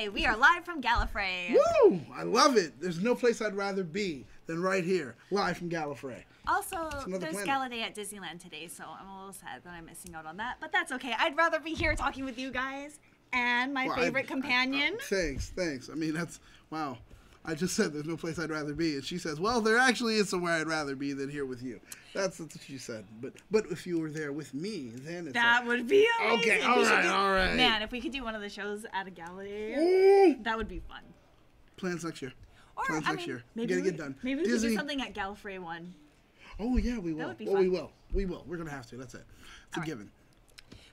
Hi, we are live from Gallifrey. Woo! I love it. There's no place I'd rather be than right here, live from Gallifrey. Also, there's Gala Day at Disneyland today, so I'm a little sad that I'm missing out on that. But that's okay. I'd rather be here talking with you guys and my favorite companion. Thanks. I mean, that's, wow. I just said there's no place I'd rather be. And she says, well, there actually is somewhere I'd rather be than here with you. That's what she said. But if you were there with me, then it's that would be amazing. Okay, all right. Man, if we could do one of the shows at a Gala Day, that would be fun. Plans next year. Or, next year. Maybe we gotta get done. Maybe we could do something at Gallifrey 1. Oh, yeah, we will. That would be fun. We will. We're going to have to. That's it. It's a given.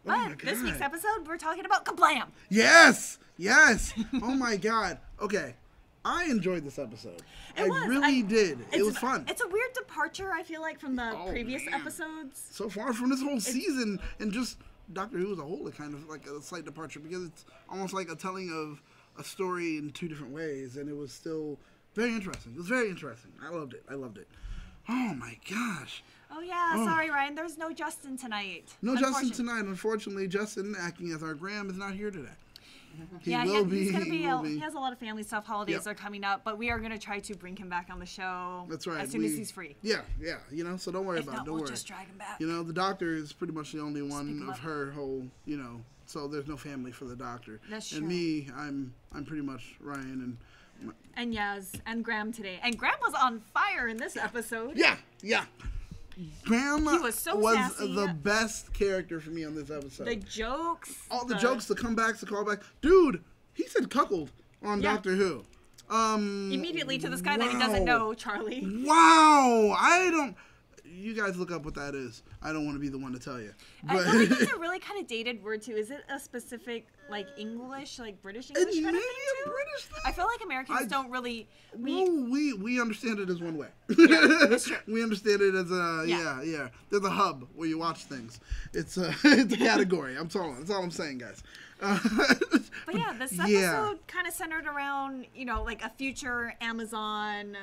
But this week's episode, we're talking about Kerblam. Yes. Oh, my God. Okay. I enjoyed this episode. I really did. It was fun. It's a weird departure, I feel like, from the previous episodes. So far from this whole season, and just Doctor Who as a whole, it kind of like a slight departure because it's almost like a telling of a story in two different ways, and it was still very interesting. It was very interesting. I loved it. Oh my gosh. Oh yeah, sorry Ryan, there's no Justin tonight. No Justin tonight. Unfortunately, Justin, acting as our Graham, is not here today. He has a lot of family stuff. Holidays are coming up, but we are going to try to bring him back on the show. That's right. As soon as he's free. Yeah. So don't worry about it. Don't worry. Just drag him back. The doctor is pretty much the only one of her whole. So there's no family for the doctor. That's true. And me, I'm pretty much Ryan and Yaz and Graham today. And Graham was on fire in this episode. Yeah. Graham was sassy. The best character for me on this episode. The jokes. All the jokes, the comebacks, the callbacks. Dude, he said cuckold on Doctor Who. Immediately to this guy that he doesn't know, Charlie. Wow. You guys look up what that is. I don't want to be the one to tell you. But I feel like it's a really kind of dated word too. Is it a specific English, British English kind of thing too? British thing? I feel like Americans don't really. We understand it as one way. Yeah, that's true. We understand it as a There's a hub where you watch things. It's a category. That's all I'm saying, guys. But yeah, this episode kind of centered around, a future Amazon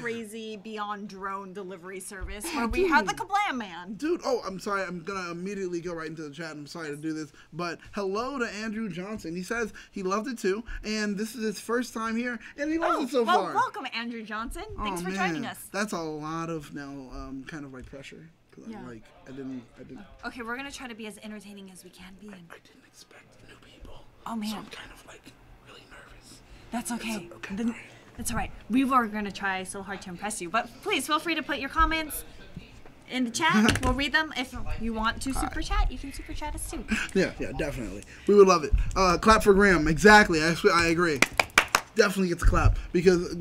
crazy beyond drone delivery service where we have the Kerblam man. Dude, I'm sorry. I'm going to immediately go right into the chat. I'm sorry to do this. But hello to Andrew Johnson. He says he loved it too. And this is his first time here. And he loves it so far. Welcome, Andrew Johnson. Thanks for joining us. That's a lot of kind of pressure. Yeah. I didn't. Okay, we're going to try to be as entertaining as we can be. I didn't expect new people. Oh, man. So I'm kind of really nervous. That's okay. Okay. That's all right. We were going to try so hard to impress you. But please feel free to put your comments in the chat. We'll read them. If you want to super chat, you can super chat us too. Yeah, definitely. We would love it. Clap for Graham. Exactly. I agree. Definitely gets a clap because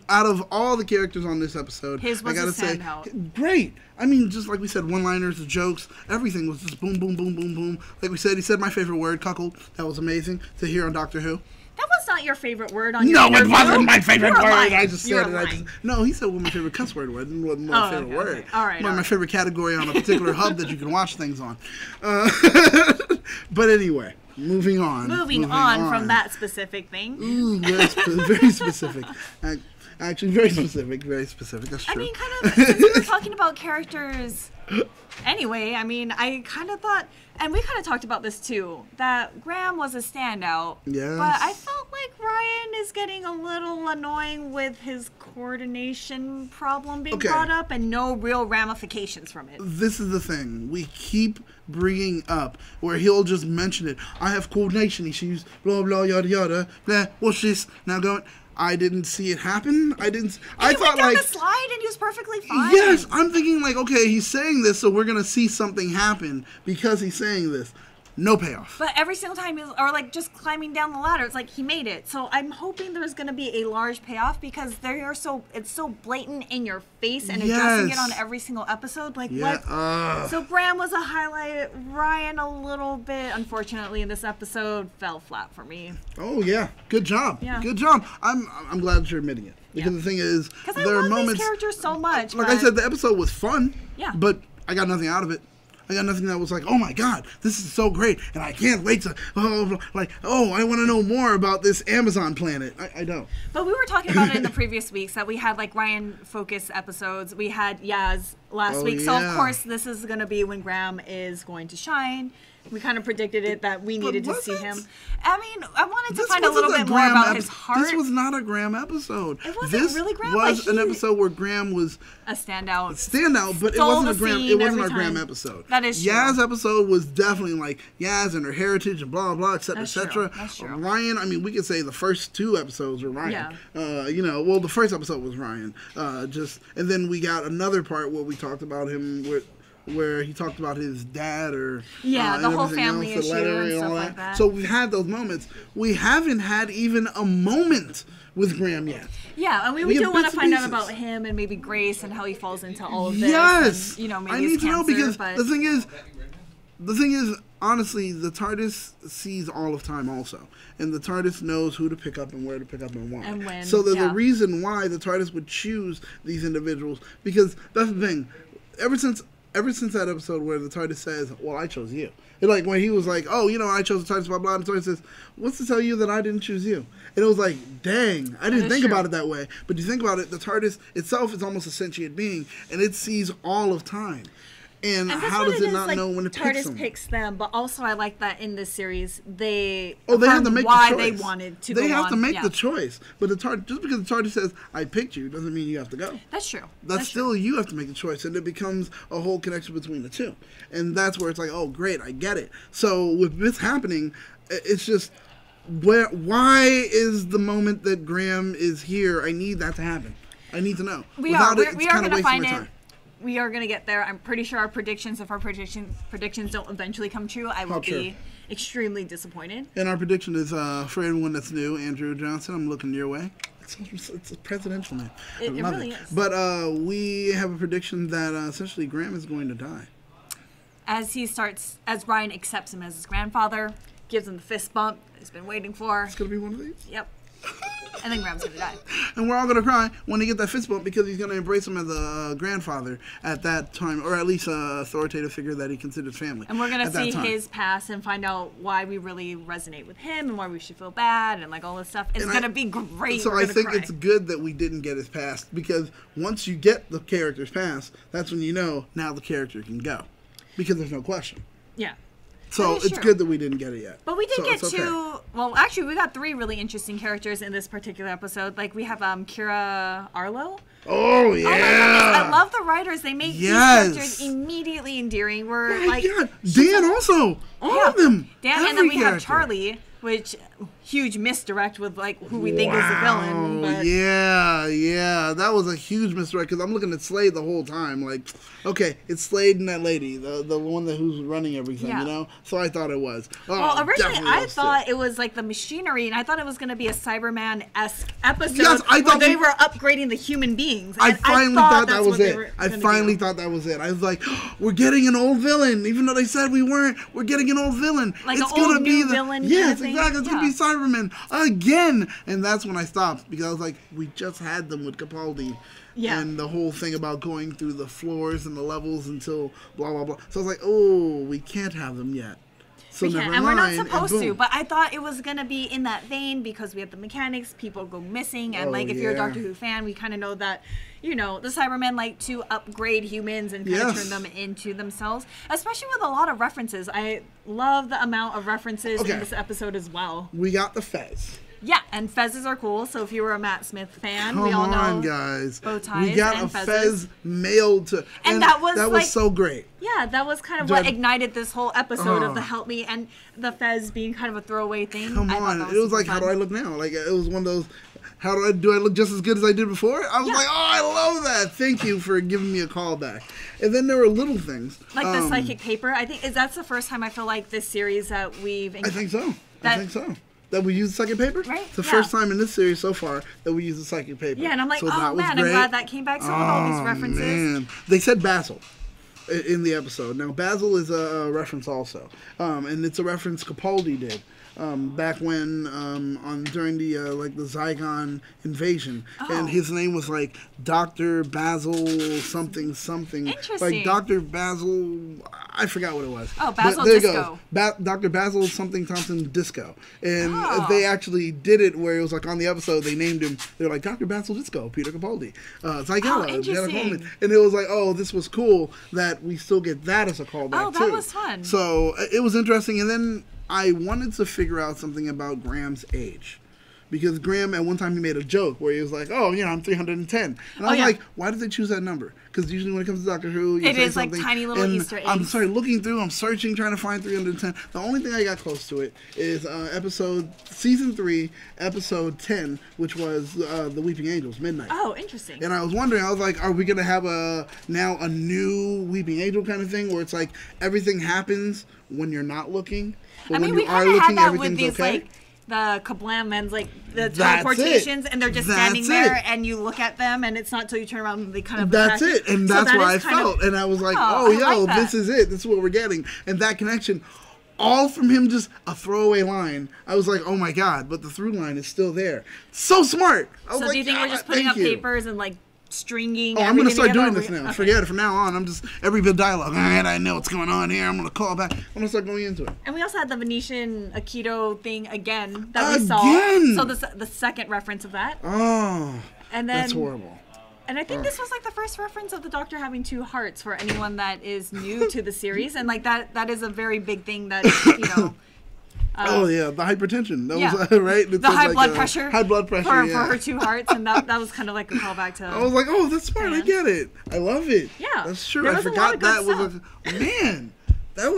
out of all the characters on this episode, his was I gotta say, great. I mean, just like we said, one-liners, the jokes, everything was just boom, boom, boom, boom, boom. Like we said, he said my favorite word, cuckold. That was amazing to hear on Doctor Who. That was not your favorite word on your interview. No, it wasn't my favorite word. Lying. I just said it. No, he said one of my favorite cuss word words. It wasn't my favorite word. Okay. All right. One of my favorite category on a particular hub that you can watch things on. But anyway. Moving on from that specific thing. Ooh, very specific. Actually, very specific. That's true. I mean, kind of, since we were talking about characters anyway, I kind of thought, and we kind of talked about this too, that Graham was a standout. Yes. But I felt like Ryan is getting a little annoying with his coordination problem being brought up and no real ramifications from it. This is the thing. We keep bringing up where he'll just mention it. I have coordination issues, blah, blah, yada, yada, blah, what's this? Now going... I didn't see it happen. I thought down the slide and he was perfectly fine. Yes, I'm thinking okay, he's saying this, so we're gonna see something happen because he's saying this. No payoff. But every single time, just climbing down the ladder, it's like he made it. So I'm hoping there's going to be a large payoff because it's so blatant in your face and addressing it on every single episode. What? So Graham was a highlight. Ryan a little bit, unfortunately, in this episode fell flat for me. Oh yeah, good job. Yeah. Good job. I'm glad that you're admitting it because the thing is, there are moments. These characters so much. Like I said, the episode was fun. Yeah. But I got nothing out of it. I got nothing that was like, oh my God, this is so great, and I can't wait to, I want to know more about this Amazon planet. I don't. But we were talking about it in the previous weeks that we had Ryan focus episodes. We had Yaz last week. So, of course, this is going to be when Graham is going to shine. We kind of predicted it that we needed to see him. I mean, I wanted to find a little bit more about his heart. This was not a Graham episode. It wasn't really Graham. This was an episode where Graham was a standout. But it wasn't a Graham. It wasn't our Graham episode. That is true. Yaz's episode was definitely like Yaz and her heritage and blah blah, etc. etc. That's true. Ryan. I mean, we could say the first 2 episodes were Ryan. Yeah. The first episode was Ryan. And then we got another part where we talked about him where he talked about his dad the whole family issue and stuff like that. So we've had those moments. We haven't had even a moment with Graham yet. Yeah, I mean, we do want to find out about him and maybe Grace and how he falls into all of this. Yes, and, maybe I need to know because the thing is, honestly, the TARDIS sees all of time also, and the TARDIS knows who to pick up and where to pick up and why. And when. So there's a reason why the TARDIS would choose these individuals, because that's the thing. Ever since that episode where the TARDIS says, well, I chose you. And like when he was like, oh, I chose the TARDIS, blah, blah, and the TARDIS says, what's to tell you that I didn't choose you? And it was like, dang, I didn't think about it that way. But you think about it, the TARDIS itself is almost a sentient being, and it sees all of time. And how does it not know when it picks them? TARDIS picks them, but also I like that in this series they have to make why the choice. They wanted to. They have to make the choice, but just because the TARDIS says I picked you doesn't mean you have to go. That's true. That's still true. You have to make the choice, and it becomes a whole connection between the two, and that's where it's like, oh, great, I get it. So with this happening, it's just why is the moment that Graham is here? I need that to happen. I need to know. We are going to find it. We are going to get there. I'm pretty sure if our predictions don't eventually come true, I will be extremely disappointed. And our prediction is, for everyone that's new, Andrew Johnson, I'm looking your way. It's a presidential name. It really is. But we have a prediction that essentially Graham is going to die. As Ryan accepts him as his grandfather, gives him the fist bump he's been waiting for. It's going to be one of these? Yep. And then Graham's going to die. And we're all going to cry when he gets that fist bump because he's going to embrace him as a grandfather at that time, or at least an authoritative figure that he considers family. And we're going to see his past and find out why we really resonate with him and why we should feel bad and like all this stuff. It's going to be great. So I think it's good that we didn't get his past, because once you get the character's past, that's when you know now the character can go. Because there's no question. Yeah. So it's good that we didn't get it yet. But we did get two. Well, actually, we got 3 really interesting characters in this particular episode. Like we have Kira Arlo. Oh yeah! Oh my goodness, I love the writers. They make these characters immediately endearing. Dan also, all of them. Dan, and then we have Charlie, which huge misdirect with like who we think is the villain. But Yeah, that was a huge misdirect because I'm looking at Slade the whole time. Like, okay, it's Slade and that lady, the one who's running everything, So I thought it was. Well, originally I thought it was like the machinery, and I thought it was going to be a Cyberman-esque episode. Yes, I thought where they were upgrading the human beings. I finally thought that was it. I finally thought that was it. I was like, we're getting an old villain, even though they said we weren't. We're getting an old villain. Like it's an old new villain. Yes, exactly. It's going to be Cybermen again, and that's when I stopped because I was like, we just had them with Capaldi, and the whole thing about going through the floors and the levels until blah blah blah. So I was like, oh, we can't have them yet. So never mind. And we're not supposed to, but I thought it was gonna be in that vein because we have the mechanics, people go missing, and if you're a Doctor Who fan, we kind of know that. The Cybermen like to upgrade humans and kind of turn them into themselves, especially with a lot of references. I love the amount of references in this episode as well. We got the Fez. Yeah, and Fezes are cool. So if you were a Matt Smith fan, we all know. Come on, guys. Bow ties. We got and a Fez mailed to. And that was so great. Yeah, that was kind of what ignited this whole episode of the Help Me, and the Fez being kind of a throwaway thing. Come on. It was like, how do I look now? Like, it was one of those. Do I look just as good as I did before? I was like, oh, I love that. Thank you for giving me a call back. And then there were little things. Like the psychic paper. I think that's the first time I feel like this series that we've... I think so. That we used the psychic paper? Right. It's the first time in this series so far that we used the psychic paper. Yeah, and I'm like, oh man, I'm glad that came back. So with all these references. Man. They said Basil. in the episode. Now, Basil is a reference also, and it's a reference Capaldi did. Back when during the the Zygon invasion, and his name was like Dr. Basil something. Interesting. Like Dr. Basil, I forgot what it was. Oh, Basil there Disco. Dr. Basil something Thompson Disco, and they actually did it where it was like on the episode they named him. They're like Dr. Basil Disco, Peter Capaldi, Zygella, Jenna Coleman, and it was like, oh, this was cool that we still get that as a callback too. Oh, that was fun. So it was interesting, and then I wanted to figure out something about Graham's age. Because Graham, at one time, he made a joke where he was like, oh, I'm 310. And I was like, why did they choose that number? Because usually when it comes to Doctor Who, you it say is something, like tiny little Easter eggs. I'm looking through, I'm searching, trying to find 310. The only thing I got close to it is season 3, episode 10, which was The Weeping Angels, Midnight. Oh, interesting. And I was wondering, I was like, are we going to have now a new Weeping Angel kind of thing where it's like everything happens when you're not looking? But when we you are kind of looking, had that with these, okay? like, the Kerblam men's, like, the teleportations, and they're just standing there, and you look at them, and it's not until you turn around and they kind of... That's it, and that's what I felt. And I was like, this is it. This is what we're getting. And that connection, all from him, just a throwaway line. I was like, oh my God, but the through line is still there. So smart. I was so like, do you think we're just putting up papers and, like, stringing I'm going to start doing this now. Okay. Forget it. From now on, I'm just, every bit of dialogue, I know what's going on here. I'm going to call back. I'm going to start going into it. And we also had the Venetian Aikido thing again that we saw. So the second reference of that. Oh, and then, that's horrible. And I think this was like the first reference of the Doctor having 2 hearts for anyone that is new to the series. And like that is a very big thing that, the hypertension. That was right. The high blood pressure. High blood pressure for her 2 hearts, and that was kind of like a callback to. I was like, oh, that's smart. I get it. I love it. Yeah, that's true. I forgot that was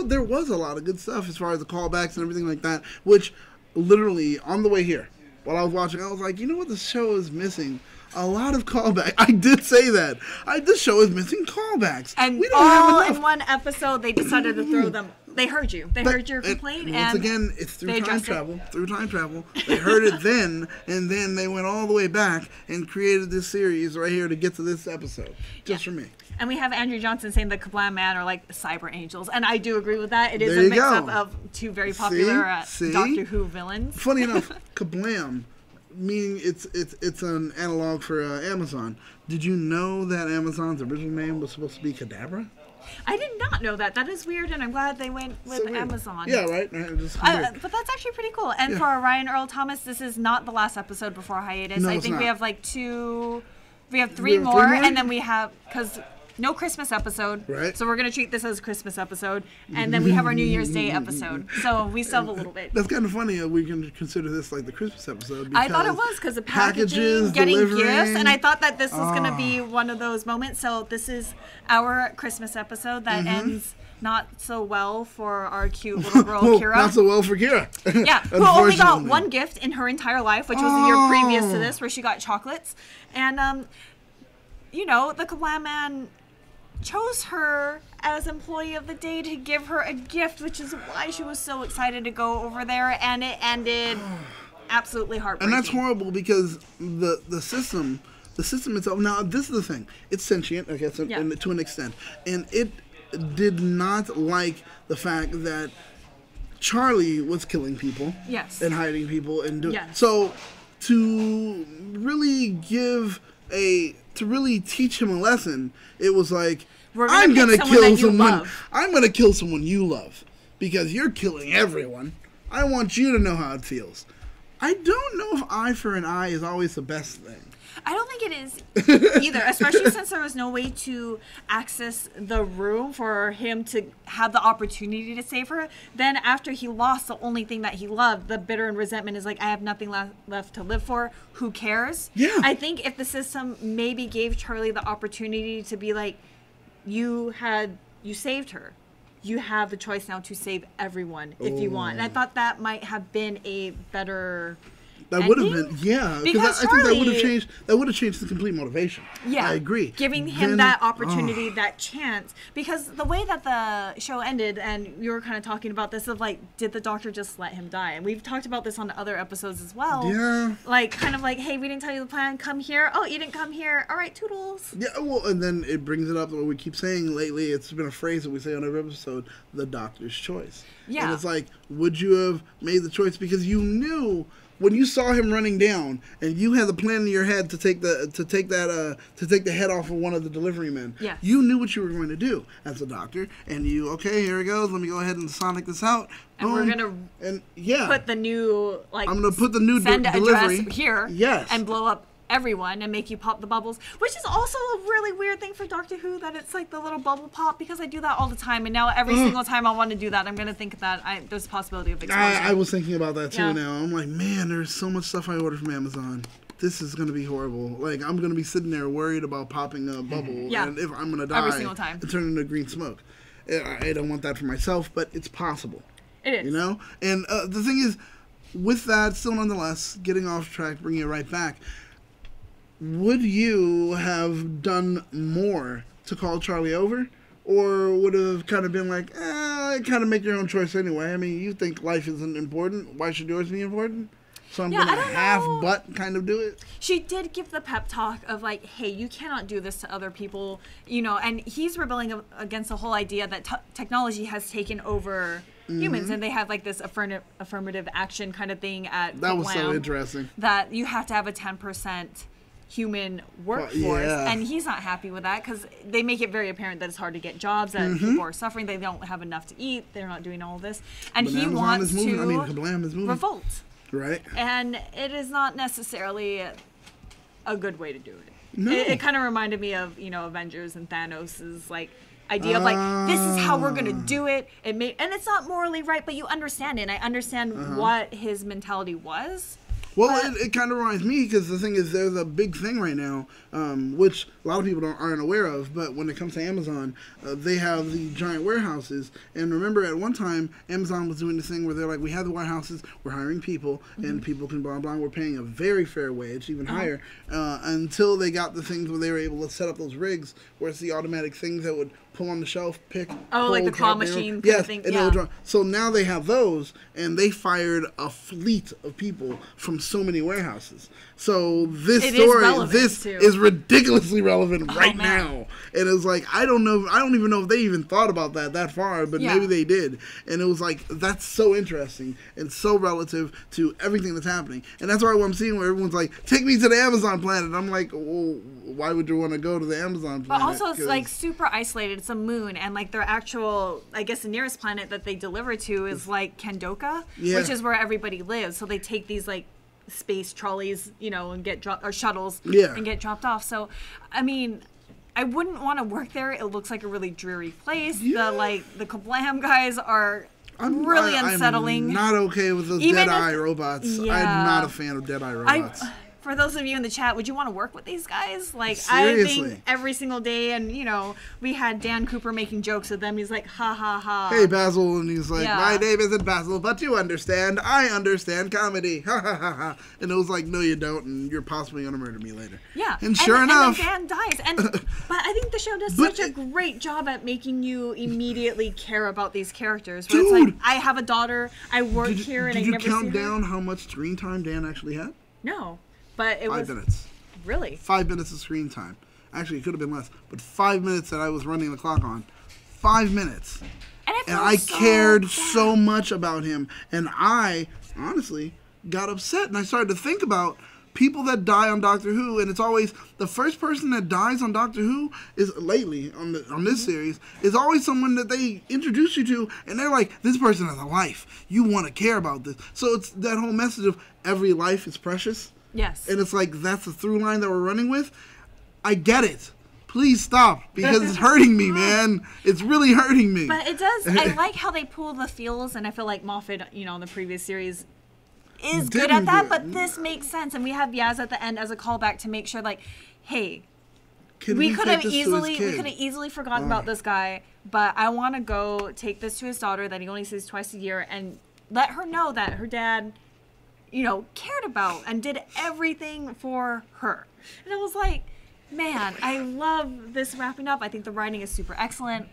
there was a lot of good stuff as far as the callbacks and everything like that. Which, literally, on the way here, while I was watching, I was like, you know what, the show is missing. A lot of callbacks. I did say that. This show is missing callbacks. And we don't have enough. In one episode, they decided to throw them. They heard you. They heard your complaint. Once again, it's through time travel. Through time travel. They heard it then, and then they went all the way back and created this series right here to get to this episode. Just for me. And we have Andrew Johnson saying the Kerblam Man are like cyber angels. And I do agree with that. It is a mix-up of 2 very popular Doctor Who villains. Funny enough, Kerblam, meaning it's an analog for Amazon. Did you know that Amazon's original name was supposed to be Kadabra? I did not know that. That is weird, and I'm glad they went with Amazon. Yeah, right? But that's actually pretty cool. And for Ryan Earl Thomas, this is not the last episode before hiatus. No, I think not. we have like 3 more, and then we have, because no Christmas episode. Right. So we're going to treat this as a Christmas episode. And then we have our New Year's Day episode. So we still have a little bit. That's kind of funny. We can consider this like the Christmas episode. I thought it was because of packaging, getting gifts. And I thought that this was going to be one of those moments. So this is our Christmas episode that ends not so well for our cute little girl, Kira. Not so well for Kira. Yeah, who only got 1 gift in her entire life, which was the year previous to this, where she got chocolates. And, the Kerblam Man chose her as employee of the day to give her a gift, which is why she was so excited to go over there, and it ended absolutely heartbreaking. And that's horrible because the system itself. Now this is the thing; it's sentient, I guess, to an extent, and it did not like the fact that Charlie was killing people, and hiding people, and doing so. To really teach him a lesson, it was like, I'm gonna kill someone. I'm gonna kill someone you love because you're killing everyone. I want you to know how it feels. I don't know if eye for an eye is always the best thing. I don't think it is either, especially since there was no way to access the room for him to have the opportunity to save her. Then after he lost the only thing that he loved, the bitter and resentment is like, I have nothing left to live for. Who cares? Yeah. I think if the system maybe gave Charlie the opportunity to be like, you saved her. You have the choice now to save everyone if you want. And I thought that might have been a better That would have been, yeah, because I think that would have changed. That would have changed the complete motivation. Yeah, I agree. Giving him that opportunity, that chance, because the way that the show ended, and you were kind of talking about this of like, did the Doctor just let him die? And we've talked about this on other episodes as well. Yeah, like kind of like, hey, we didn't tell you the plan. Come here. Oh, you didn't come here. All right, toodles. Yeah, well, and then it brings it up what we keep saying lately. It's been a phrase that we say on every episode: the Doctor's choice. Yeah, and it's like, would you have made the choice because you knew? When you saw him running down, and you had the plan in your head to take the head off of one of the delivery men, yes. You knew what you were going to do as a doctor, and you here it goes. Let me go ahead and sonic this out. And we're gonna put the new I'm gonna put the new delivery here, yes, and blow up everyone and make you pop the bubbles, which is also a really weird thing for Doctor Who, that it's like the little bubble pop, because I do that all the time, and now every single time I want to do that, I'm going to think that there's a possibility of explosion. I was thinking about that too now. I'm like, man, there's so much stuff I ordered from Amazon. This is going to be horrible. Like, I'm going to be sitting there worried about popping a bubble, and if I'm going to die every single time and turn into green smoke. I don't want that for myself, but it's possible. It is. You know? And the thing is, with that, still nonetheless, getting off track, bringing it right back, would you have done more to call Charlie over? Or would have kind of been like, kind of make your own choice anyway? I mean, you think life isn't important. Why should yours be important? So I'm going to half-butt kind of do it. She did give the pep talk of like, hey, you cannot do this to other people. You know, and he's rebelling against the whole idea that technology has taken over humans, and they have like this affirmative action kind of thing at That was so interesting. That you have to have a 10% human workforce, and he's not happy with that because they make it very apparent that it's hard to get jobs, that people are suffering, they don't have enough to eat, they're not doing all this, and he wants to Kerblam is moving. revolt. Right. And it is not necessarily a good way to do it. No. It kind of reminded me of, Avengers and Thanos' like idea of like, this is how we're gonna do it. And it's not morally right, but you understand it. And I understand what his mentality was. Well, it kind of reminds me, because the thing is, there's a big thing right now, which a lot of people aren't aware of, but when it comes to Amazon, they have the giant warehouses. And remember, at one time, Amazon was doing the thing where they're like, we have the warehouses, we're hiring people, and people can blah, blah, we're paying a very fair wage, even higher, until they got the things where they were able to set up those rigs, where it's the automatic things that would pull on the shelf, pick, pull, like the claw machine kind of thing. So now they have those, and they fired a fleet of people from so many warehouses. So this is ridiculously relevant right now. And it was like, I don't even know if they even thought about that far, but maybe they did. And it was like, that's so interesting and so relative to everything that's happening. And that's why I'm seeing where everyone's like, take me to the Amazon planet. I'm like, well, why would you want to go to the Amazon planet? But also it's like super isolated. It's a moon, and like their actual, I guess the nearest planet that they deliver to is like Kandoka, which is where everybody lives. So they take these like space trolleys, and get shuttles, and get dropped off. So, I mean, I wouldn't want to work there. It looks like a really dreary place. Yeah. The Kerblam guys are really unsettling. I'm not okay with those Dead-Eye robots. Yeah. I'm not a fan of Dead-Eye robots. For those of you in the chat, would you want to work with these guys? Like, seriously. I think every single day, and, we had Dan Cooper making jokes with them. He's like, ha, ha, ha. Hey, Basil. And he's like, my name isn't Basil, but you understand. I understand comedy. Ha, ha, ha, ha. And it was like, no, you don't, and you're possibly going to murder me later. Yeah. And sure enough. And then Dan dies. But I think the show does such a great job at making you immediately care about these characters. Where it's like, I have a daughter, I work here, and I never see her. Did you count down how much screen time Dan actually had? No. But it was 5 minutes. Really? 5 minutes of screen time. Actually, it could have been less, but 5 minutes that I was running the clock on. 5 minutes. And I cared so much about him. And I, honestly, got upset. And I started to think about people that die on Doctor Who. And it's always, the first person that dies on Doctor Who is, lately, on this series, is always someone that they introduce you to. And they're like, this person has a life. You want to care about this. So it's that whole message of every life is precious. Yes. And it's like, that's the through line that we're running with. I get it. Please stop, because it's hurting me, man. It's really hurting me. But it does. I like how they pull the feels, and I feel like Moffat, in the previous series, is good at that, but this makes sense. And we have Yaz at the end as a callback to make sure, like, hey, we could have easily forgotten about this guy, but I want to go take this to his daughter that he only sees twice a year and let her know that her dad cared about and did everything for her. And I was like, man, I love this wrapping up. I think the writing is super excellent.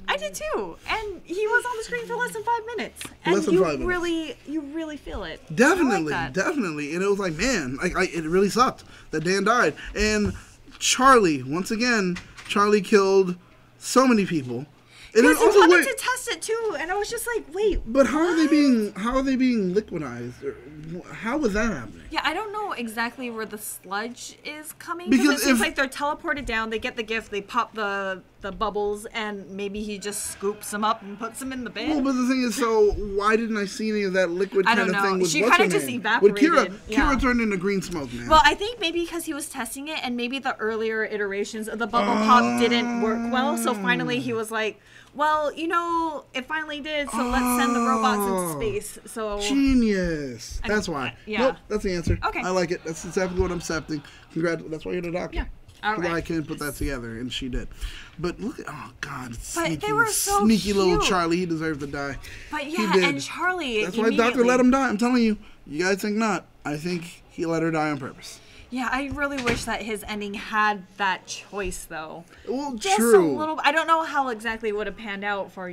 I did too. And he was on the screen for less than 5 minutes. And you really feel it. Definitely, like definitely. And it was like, man, it really sucked that Dan died. And Charlie, once again, Charlie killed so many people. Because he wanted to test it too, and I was just like, wait. But how are they being liquidized? How was that happening? Yeah, I don't know exactly where the sludge is coming. Because it seems like they're teleported down, they get the gift, they pop the bubbles, and maybe he just scoops them up and puts them in the bin. Well, but the thing is, so why didn't I see any of that liquid kind of thing? She kind of just evaporated. With Kira turned into green smoke, man. Well, I think maybe because he was testing it, and maybe the earlier iterations of the bubble pop didn't work well, so finally he was like, well, it finally did, so let's send the robots into space. So genius. That's why. Yeah. Nope, that's the answer. Okay. I like it. That's exactly what I'm accepting. That's why you're the doctor. Yeah. All right. I couldn't put that together, and she did. But look at, oh God, they were so sneaky cute. Little Charlie. He deserved to die. But yeah, and Charlie. That's why Doctor let him die. I'm telling you. You guys think not? I think he let her die on purpose. Yeah, I really wish that his ending had that choice, though. Well, just true. a little. I don't know how exactly it would have panned out for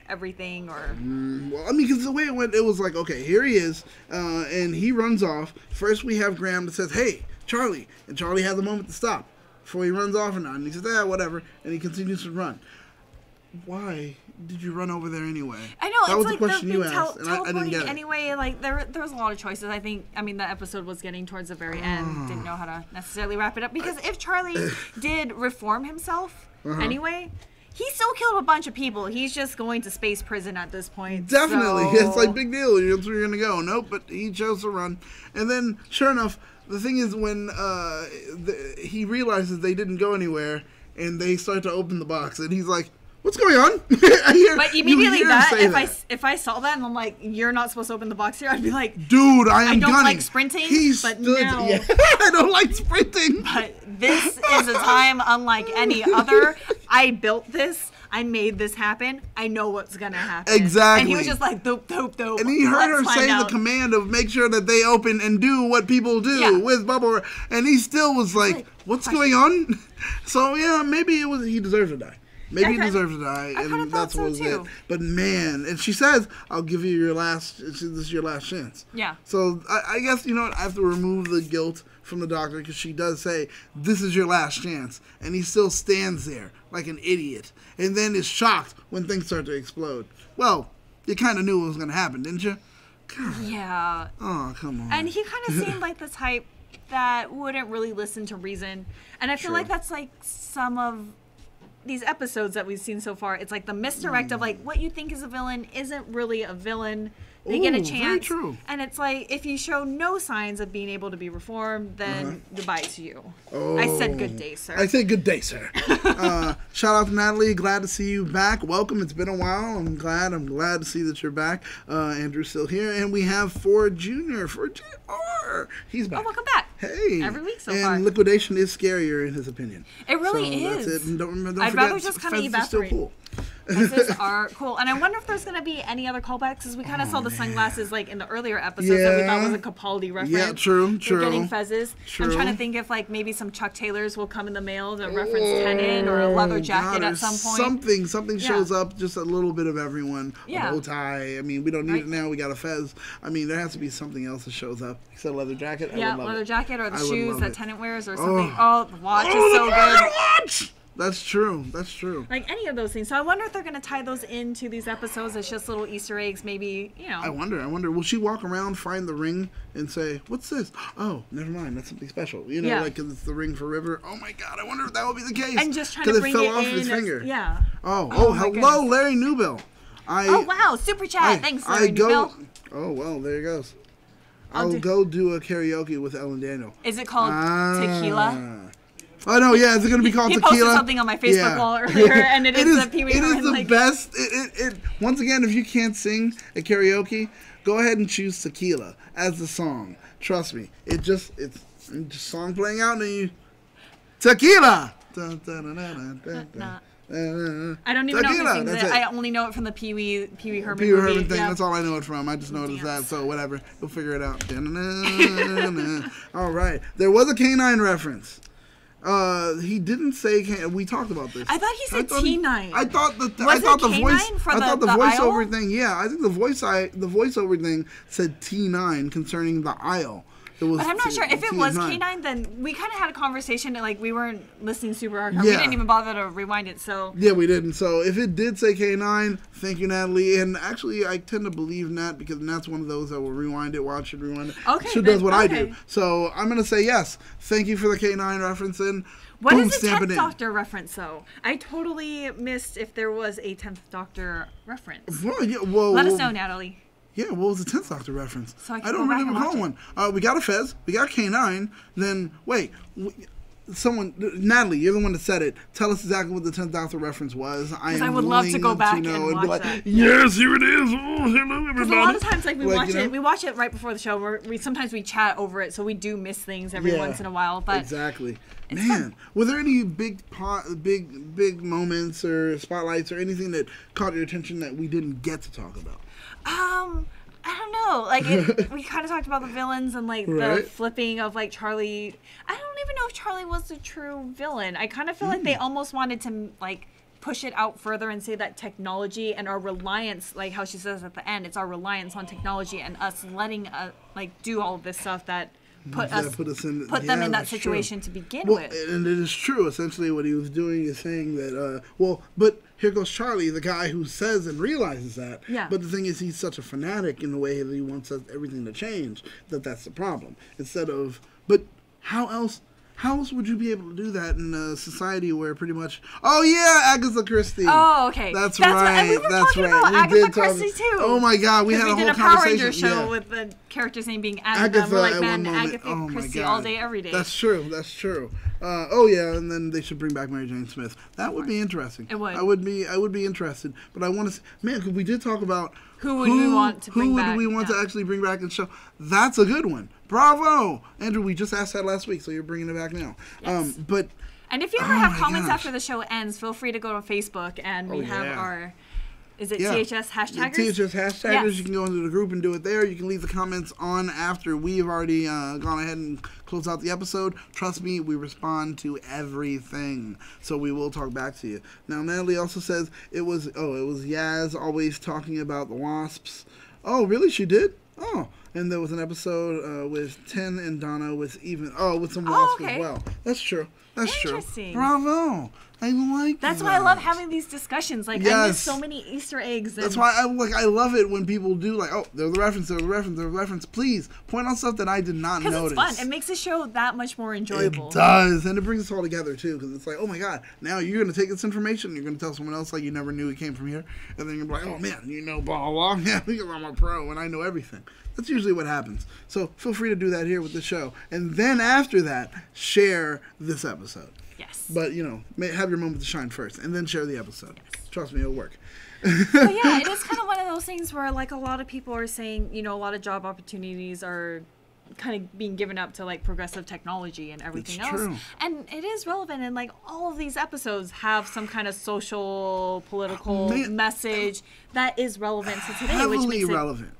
everything or. Well, I mean, because the way it went, it was like, okay, here he is, and he runs off. First, we have Graham that says, "Hey, Charlie," and Charlie has a moment to stop before he runs off or not, and he says, whatever," and he continues to run. Why did you run over there anyway? I know, that it's was like the question you asked, and teleporting I didn't get it. Anyway, like there was a lot of choices. I mean, the episode was getting towards the very end. Didn't know how to necessarily wrap it up because if Charlie did reform himself anyway, he still killed a bunch of people. He's just going to space prison at this point. Definitely, so. It's like big deal. That's where you're gonna go. Nope, but he chose to run, and then sure enough, the thing is when he realizes they didn't go anywhere, and they start to open the box, and he's like, "What's going on?" But immediately if I saw that and I'm like, "You're not supposed to open the box here," I'd be like, "Dude, I don't gunning. Like sprinting, now I don't like sprinting." But this is a time unlike any other. I built this. I made this happen. I know what's gonna happen. Exactly. And he was just like, dope, dope, dope. And he heard her say the command of make sure that they open and do what people do with bubble. And he still was like, what's going on? So yeah, maybe he deserved to die. Maybe he deserved to die, and that's what was it. But man, and she says, "I'll give you your last. This is your last chance." Yeah. So I guess I have to remove the guilt from the doctor because she does say, "This is your last chance," and he still stands there like an idiot, and then is shocked when things start to explode. Well, you kind of knew what was going to happen, didn't you? God. Yeah. Oh, come on. And he kind of seemed like the type that wouldn't really listen to reason, and I feel like that's like some of these episodes that we've seen so far. It's like the misdirect of like what you think is a villain isn't really a villain. They get a chance. Very true. And it's like if you show no signs of being able to be reformed, then goodbye to you. Oh. I said good day, sir. I said good day, sir. Shout out to Natalie. Glad to see you back. Welcome. It's been a while. I'm glad to see that you're back. Andrew's still here. And we have Ford Jr. Ford Jr. He's back. Oh, welcome back. Hey. Every week so far. And liquidation is scarier in his opinion. It really is. That's it. And don't I'd forget, rather just kind of evaporate. Still cool. Fences are cool. And I wonder if there's going to be any other callbacks, because we kind of saw the sunglasses like in the earlier episodes that we thought was a Capaldi reference. Yeah, true. They're getting fezzes. I'm trying to think if like maybe some Chuck Taylors will come in the mail to reference Tenon, or a leather jacket at some point. Something shows up, just a little bit of everyone. A bow tie. I mean, we don't need it now. We got a fez. I mean, there has to be something else that shows up. Except leather jacket. Yeah, leather jacket, or the shoes that Tenon wears, or something. Oh, the watch is so good. Watch! That's true. Like any of those things. So I wonder if they're going to tie those into these episodes as just little Easter eggs, maybe, I wonder. Will she walk around, find the ring, and say, "What's this? Oh, never mind. That's something special." Like, because it's the ring for River. Oh my God, I wonder if that will be the case. And just trying to bring it fell off in his finger. Yeah. Oh, hello, goodness. Larry Newbill. Oh, wow. Super chat. Thanks, Larry Newbill. Oh, well, there he goes. I'll go do a karaoke with Ellen Daniel. Is it called Tequila? Oh no! Yeah, is it going to be called Tequila? He posted something on my Facebook wall earlier, and it is the Pee Wee Herman. It is the best. Once again, if you can't sing at karaoke, go ahead and choose Tequila as the song. Trust me, it's just song playing out, and you Tequila. I don't even know if he sings it. I only know it from the Pee Wee Herman movie. Herman thing. Yeah. That's all I know it from. I just know it as that. So whatever. We'll figure it out. All right. There was a K9 reference. He didn't say. We talked about this. I thought he said T9. I thought the voiceover thing. Yeah, I think the voiceover thing said T9 concerning the aisle. But I'm not sure if it was K9. Then we kind of had a conversation and we weren't listening super hard. Yeah. We didn't even bother to rewind it. So yeah, we didn't. So if it did say K9, thank you, Natalie. And actually, I tend to believe Nat because Nat's one of those that will rewind it, watch it, rewind it. Okay, she does what I do. So I'm gonna say yes. Thank you for the K9 reference. And what is the 10th Doctor reference, though? I totally missed if there was a 10th Doctor reference. Well, yeah, let us know, Natalie. Yeah, what was the 10th Doctor reference? So I don't really recall one. We got a Fez, we got K9, then, Natalie, you're the one that said it. Tell us exactly what the 10th Doctor reference was. I would love to go back and watch like, that. Yes, here it is. Oh, hello, everybody. Because a lot of times, we watch it right before the show. Sometimes we chat over it, so we do miss things every once in a while. But exactly. Man, fun. Were there any big moments or spotlights or anything that caught your attention that we didn't get to talk about? I don't know. We kind of talked about the villains and the flipping of Charlie. I don't even know if Charlie was the true villain. I kind of feel like they almost wanted to push it out further and say that technology and our reliance, like how she says at the end, it's our reliance on technology and us letting do all of this stuff that put them in that situation to begin with. And it is true. Essentially, what he was doing is saying that, but here goes Charlie, the guy who says and realizes that. Yeah. But the thing is, he's such a fanatic in the way that he wants everything to change that's the problem. But how else would you be able to do that in a society where pretty much... Oh, yeah, Agatha Christie. Oh, okay. That's right. And we were talking about Agatha Christie, too. Oh, my God. We had a whole conversation. We did a Power Ranger show with the character's name being Agatha. We're like, man, Agatha Christie all day, every day. That's true. And then they should bring back Mary Jane Smith. That would be interesting. It would. I would be interested. But I want to... Man, because we did talk about... Who would we want to bring back? Who would we want to actually bring back and show? That's a good one. Bravo! Andrew, we just asked that last week, so you're bringing it back now. Yes. And if you ever have comments after the show ends, feel free to go to Facebook, and we have our... Is it THS hashtaggers? THS hashtaggers. Yes. You can go into the group and do it there. You can leave the comments on after we have already gone ahead and closed out the episode. Trust me, we respond to everything. So we will talk back to you. Now, Natalie also says it was Yaz always talking about the wasps. Oh, really? She did? Oh. And there was an episode with Tin and Donna with some wasps as well. That's true. Interesting. Bravo. I like That's why I love having these discussions. I miss so many Easter eggs. That's why I love it when people do there's a reference. Please point out stuff that I did not notice. Because it's fun. It makes the show that much more enjoyable. It does. And it brings us all together, too. Because it's like, oh, my God. Now you're going to take this information. You're going to tell someone else you never knew it came from here. And then you're like, oh, man, blah, blah, blah. Yeah, because I'm a pro and I know everything. That's usually what happens. So feel free to do that here with the show. And then after that, share this episode. Yes. But, have your moment to shine first and then share the episode. Yes. Trust me, it'll work. But yeah, it is kind of one of those things where, a lot of people are saying, a lot of job opportunities are kind of being given up to, progressive technology and everything else. True. And it is relevant, and, all of these episodes have some kind of social, political message that is relevant to today. Heavily which makes relevant.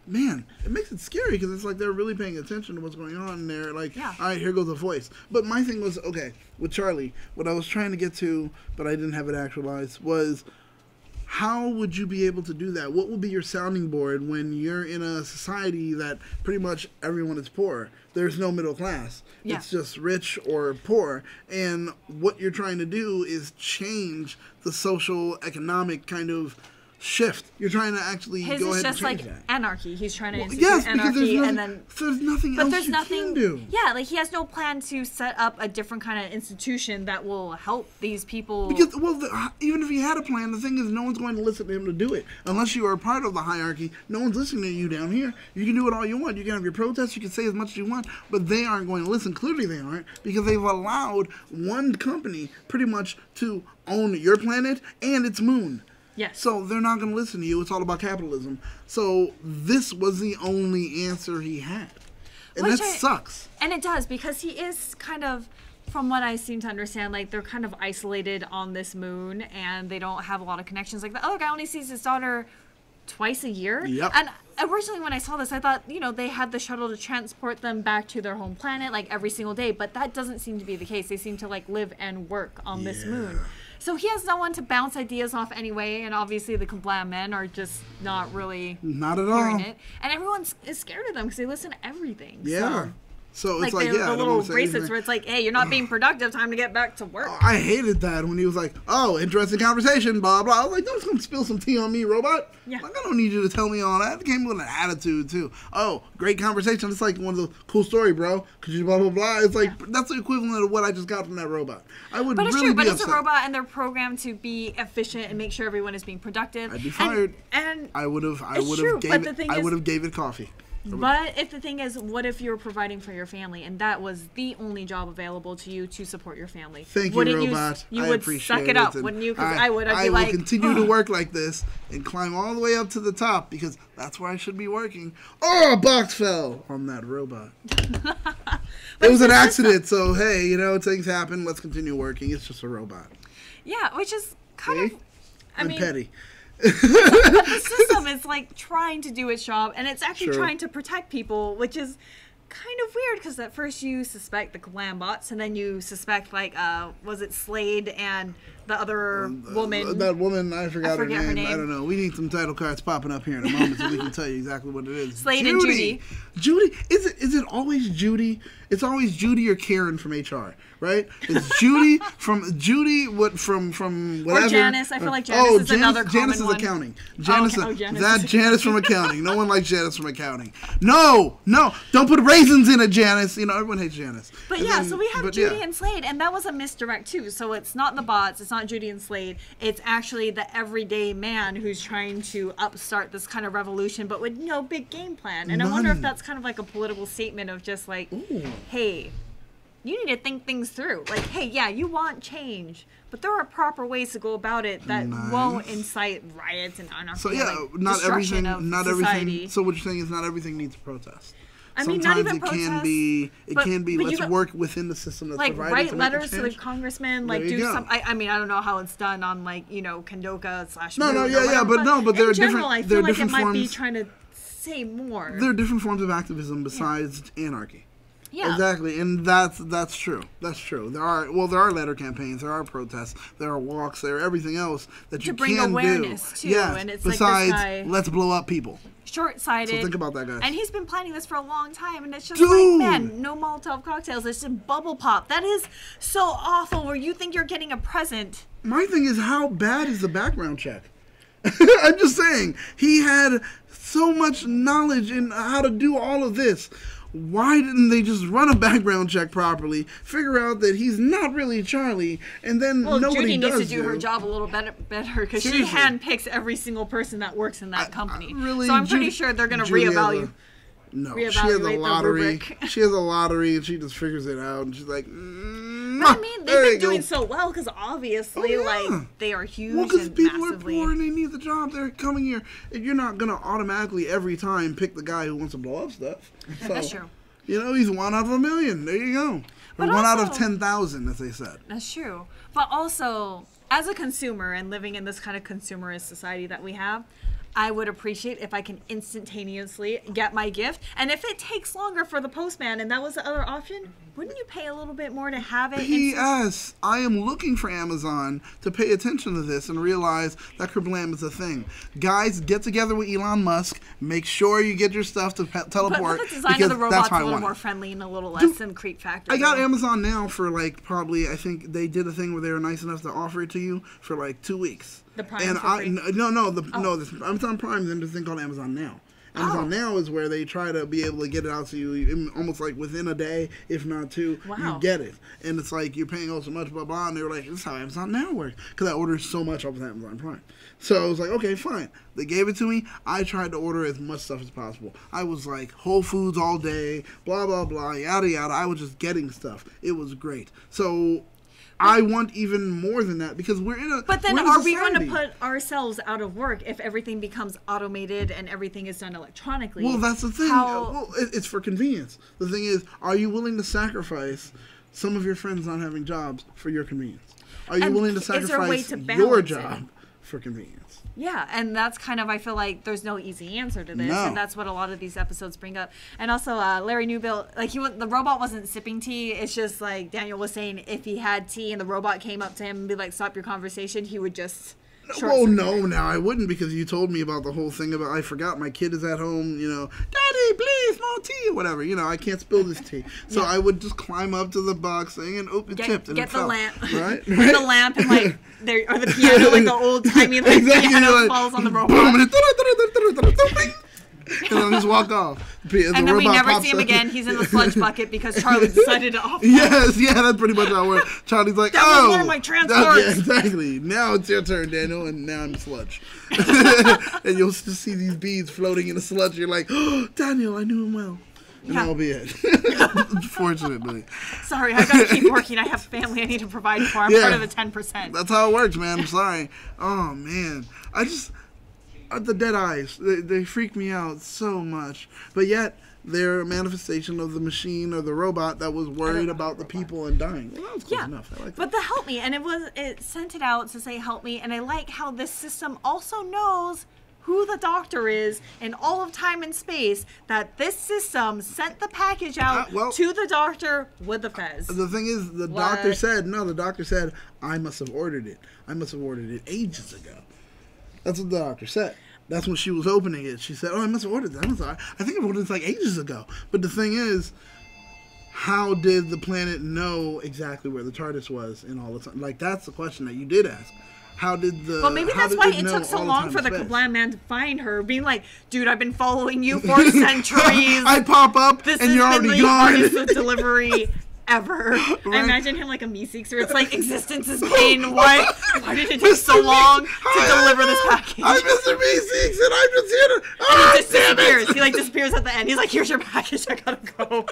Man, it makes it scary because it's they're really paying attention to what's going on. And they're all right, here goes a voice. But my thing was, with Charlie, what I was trying to get to, but I didn't have it actualized, was how would you be able to do that? What will be your sounding board when you're in a society that pretty much everyone is poor? There's no middle class. Yeah. It's just rich or poor. And what you're trying to do is change the social, economic kind of shift. You're trying to actually go ahead and change that. His is just anarchy. He's trying to institute anarchy, there's nothing else you can do. Yeah, he has no plan to set up a different kind of institution that will help these people. Because, even if he had a plan, the thing is, no one's going to listen to him to do it. Unless you are a part of the hierarchy, no one's listening to you down here. You can do it all you want. You can have your protests. You can say as much as you want, but they aren't going to listen. Clearly, they aren't, because they've allowed one company pretty much to own your planet and its moon. Yes. So they're not going to listen to you. It's all about capitalism. So this was the only answer he had. And that sucks. And it does, because he is kind of from what I seem to understand, like, they're kind of isolated on this moon, and they don't have a lot of connections. Like, the other guy only sees his daughter twice a year. Yep. And originally when I saw this, I thought, you know, they had the shuttle to transport them back to their home planet, like, every single day. But that doesn't seem to be the case. They seem to, like, live and work on this moon. So he has no one to bounce ideas off anyway, and obviously the Kerblam men are just not really not at all. it. And everyone is scared of them because they listen to everything. Yeah. So it's like, the little bracelets where it's like, hey, you're not being productive, time to get back to work. I hated that when he was like, oh, interesting conversation, blah, blah. I was like, don't come spill some tea on me, robot. Yeah. Like, I don't need you to tell me all that. It came with an attitude, too. Oh, great conversation. It's like one of the cool story, bro. Because you blah, blah, blah. It's like, that's the equivalent of what I just got from that robot. I would really be upset. But it's true, but it's a robot, and they're programmed to be efficient and make sure everyone is being productive. I'd be fired. And I would have gave it coffee. But if the thing is, what if you're providing for your family and that was the only job available to you to support your family? Thank you, robot. You would suck it up, wouldn't you? Because I would. I will continue to work like this and climb all the way up to the top because that's where I should be working. Oh, a box fell on that robot. It was an accident, so hey, you know, things happen. Let's continue working. It's just a robot. Yeah, which is kind of... I'm petty. The system is like trying to do its job, and it's actually trying to protect people, which is kind of weird because at first you suspect the Kerblam bots, and then you suspect like was it Slade and the other woman? That woman, I forget her name. I don't know. We need some title cards popping up here in a moment so we can tell you exactly what it is. Slade and Judy. Judy, is it always Judy? It's always Judy or Karen from HR, right? It's Judy from whatever. Or Janice. I feel like Janice is another common Janice is one. accounting. Janice from accounting. No one likes Janice from accounting. No, don't put raisins in it, Janice. You know, everyone hates Janice. But yeah, so we have Judy and Slade, and that was a misdirect too. So it's not the bots, it's not Judy and Slade. It's actually the everyday man who's trying to upstart this kind of revolution, but with no big game plan. And I wonder if that's kind of like a political statement of just like, hey, you need to think things through. Like, hey, yeah, you want change, but there are proper ways to go about it that won't incite riots and anarchy. So yeah, like not everything. Society. So what you're saying is not everything needs a protest. I mean, not even protest. It can be. Let's work within the system that's provided. Like write letters to the congressman. Like do some. I mean, I don't know how it's done on like Kandoka / but there are different. I feel like it might be trying to say more. There are different forms of activism besides anarchy. Yeah. Exactly, and that's true. That's true. There are letter campaigns, there are protests, there are walks, there are everything else that you can do. To bring awareness too. Yes. And it's besides, like this guy, let's blow up people. Short-sighted. So think about that, guys. And he's been planning this for a long time, and it's just like, man, no Molotov cocktails. It's just bubble pop. That is so awful. Where you think you're getting a present. My thing is, how bad is the background check? I'm just saying, he had so much knowledge in how to do all of this. Why didn't they just run a background check properly, figure out that he's not really Charlie, and then Judy needs to do her job a little better because she handpicks every single person that works in that company. So I'm pretty sure they're going to reevaluate. She has a lottery. She has a lottery, and she just figures it out, and she's like, But I mean, they've been doing so well because obviously, like, they are huge and massively. Well, because people are poor and they need the job. They're coming here. You're not going to automatically every time pick the guy who wants to blow up stuff. So, that's true. You know, he's 1 out of 1,000,000. There you go. Or 1 out of 10,000, as they said. That's true. But also, as a consumer and living in this kind of consumerist society that we have, I would appreciate if I can instantaneously get my gift. And if it takes longer for the postman, and that was the other option, wouldn't you pay a little bit more to have it? P.S. I am looking for Amazon to pay attention to this and realize that Kerblam is a thing. Guys, get together with Elon Musk. Make sure you get your stuff to teleport. But the design of the robot's a little more friendly and a little less than creep factor. I got Amazon now for like probably, I think they did a thing where they were nice enough to offer it to you for like 2 weeks. The Prime for free? The Amazon Prime is in this thing called Amazon Now. Amazon Now is where they try to be able to get it out to you almost like within a day, if not 2, you get it. And it's like, you're paying so much, blah, blah, and they were like, this is how Amazon Now works. Because I ordered so much off of Amazon Prime. So I was like, okay, fine. They gave it to me. I tried to order as much stuff as possible. I was like, Whole Foods all day, blah, blah, blah, yada, yada. I was just getting stuff. It was great. So I want even more than that because we're in a But then are we going to put ourselves out of work if everything becomes automated and everything is done electronically? Well, that's the thing. Well, it's for convenience. The thing is, are you willing to sacrifice some of your friends not having jobs for your convenience? Are you willing to sacrifice your job for convenience? Yeah, and that's kind of, I feel like there's no easy answer to this, and that's what a lot of these episodes bring up. And also, Larry Newbill, like the robot wasn't sipping tea. It's just like Daniel was saying, if he had tea and the robot came up to him and be like, "Stop your conversation," he would just. Well, no, now I wouldn't, because you told me about the whole thing about I forgot my kid is at home, Daddy, please, more tea, or whatever. I can't spill this tea. So I would just climb up to the box thing and open tipped. Get the lamp. Right? Get the lamp and or the piano, like the old timey piano falls on the robot. And then just walk off. And then we never see him again. He's in the sludge bucket because Charlie decided to off. Yes, that's pretty much how it works. Charlie's like, that was one of my transports. Yeah, exactly. Now it's your turn, Daniel, and now I'm sludge. And you'll just see these beads floating in the sludge. You're like, oh, Daniel, I knew him well. And that'll be it. Fortunately. Sorry, I gotta keep working. I have family I need to provide for. I'm part of the 10%. That's how it works, man. I'm sorry. Oh, man. The dead eyes, they freak me out so much. But yet, they're a manifestation of the machine or the robot that was worried about the people and dying. Well, that was close enough. I like that. But the help me, and it sent it out to say help me, and I like how this system also knows who the doctor is in all of time and space, that this system sent the package out to the doctor with the fez. The thing is, the doctor said, I must have ordered it. I must have ordered it ages ago. That's what the doctor said. That's when she was opening it. She said, I must have ordered that. I think I ordered this like ages ago. But the thing is, how did the planet know exactly where the TARDIS was in all the time? Like, that's the question that you did ask. How did the... Well, maybe that's why it took so long for the Kerblam man to find her, being like, dude, I've been following you for centuries. I pop up, and you're already gone. This is the delivery ever. Right. I imagine him like a Meeseeks, where it's like, existence is pain. What? Why did it take so long to deliver this package? I'm Mr. Meeseeks, and I'm just here to... And he disappears. He disappears at the end. He's like, here's your package. I gotta go.